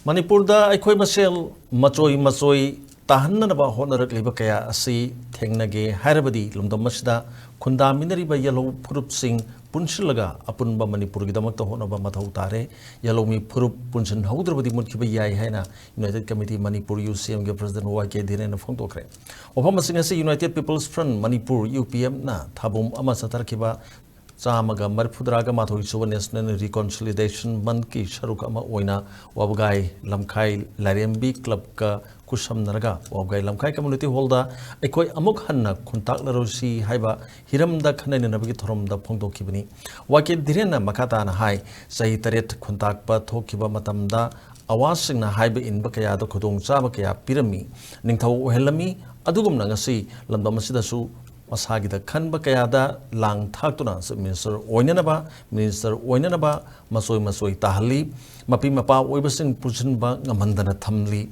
Manipurda aikhoi masel machoi tahanna honarakliba kaya asi thengnage hairabadi lumdamasda khundaminariba yellow phurup sing punsilaga apunba Manipur gidamakta honaba mathau tare yellow mi phurup Pusinduna Mutkhiba yai haina United Committee Manipur UCM ge President Dhiren na phongtokre ofam asingasi United People's Front Manipur UPM na thabum ama satarkiba Chamaga Maripudaraga Mathoisuba National Reconciliation Month ki Sharuk ama oina Wabgai Lamkai Larembi Club ka Kusam Naraga Wabgai Lamkai Community Holda Ekoi Amuk Hanna Kuntak Larosi Haiba Hiram da Khanan Nabigi Thorom da Pongdo Kibani Wake Dhiren Makata na Hai Sahi Taret Kuntak pa Thokiba Matamda Awasing na Haiba in Bakaya da Kudong Chabakaya Pirami Ningtau Helami Adugum Nangasi Lamdamasida Masagida Kanba Kayada Lang Taktuna Minister Oinanaba Masoi Tahali Mapi Mapa Webasing Pushinba Namandana Tamli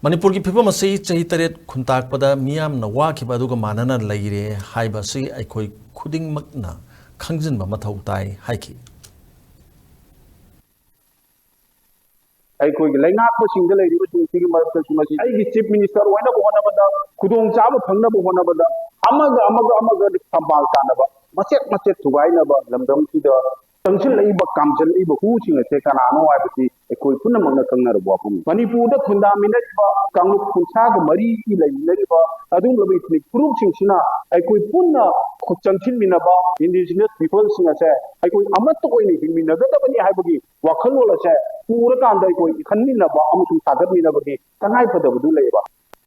Manipur ki people masi Chahitaret Kuntak Pada Miam Nawaki Baduga Manana Laire Haibasi Aikoi Kuding Magna Kangjin Mamatau Tai Haiki ꯑꯩꯈꯣꯏꯒꯤ ꯂꯩꯉꯥꯛꯄꯁꯤꯡꯗ ꯂꯩꯔꯤꯕ ꯁꯤꯡꯁꯤꯒꯤ ꯃꯔꯛꯇꯁꯨ ꯃꯁꯤ ꯑꯩꯒꯤ chief minister ꯑꯣꯏꯅꯕ ꯍꯣꯠꯅꯕꯗ ꯈꯨꯗꯣꯡꯆꯥꯕ ꯐꯪꯅꯕ ꯍꯣꯠꯅꯕꯗ ꯑꯃꯒ ꯐꯝꯕꯥꯜ ꯇꯥꯟꯅꯕ ꯃꯆꯦꯠ ꯊꯨꯒꯥꯏꯅꯕ ꯂꯝꯗꯝꯁꯤꯗ ꯆꯪꯁꯤꯜꯂꯛꯏꯕ ꯀꯥꯝꯖꯤꯜꯂꯛꯏꯕ ꯍꯨꯁꯤꯡ ꯑꯁꯦ ꯀꯅꯥꯅꯣ ꯍꯥꯏꯕꯁꯤ ꯑꯩꯈꯣꯏ ꯄꯨꯝꯅꯃꯛꯅ ꯈꯪꯅꯔꯕ ꯋꯥꯐꯝꯅꯤ ꯃꯅꯤꯄꯨꯔꯗ ꯈꯨꯟꯗꯥꯃꯤꯟꯅꯔꯤꯕ ꯀꯥꯡꯂꯨꯞ ꯀꯨꯟꯊ꯭ꯔꯥꯒ ꯃꯔꯤꯒꯤ ꯂꯩꯃꯤꯟꯅꯔꯤꯕ ꯑꯗꯨꯒꯨꯝꯂꯕ ꯏꯊꯅꯤꯛ ꯐꯨꯔꯨꯞꯁꯤꯡꯁꯤꯅ ꯑꯩꯈꯣꯏ ꯄꯨꯟꯅ ꯆꯪꯁꯤꯟꯃꯤꯟꯅꯕ ꯏꯟꯗꯤꯖꯤꯅꯁ ꯄꯤꯄꯜꯁꯤꯡ ꯑꯁꯦ ꯑꯩꯈꯣꯏ ꯑꯃꯠꯇ ꯑꯣꯏꯅ ꯍꯤꯡꯃꯤꯟꯅꯒꯗꯕꯅꯤ ꯍꯥꯏꯕꯒꯤ ꯋꯥꯈꯜꯂꯣꯟ ꯑꯁꯦ ꯄꯨꯔꯀꯥꯟꯗ ꯑꯩꯈꯣꯏ ꯈꯟꯃꯤꯟꯅꯕ ꯑꯃꯁꯨꯡ ꯁꯥꯒꯠꯃꯤꯟꯅꯕꯒꯤ ꯇꯉꯥꯏꯐꯗꯕꯗꯨ ꯂꯩꯕ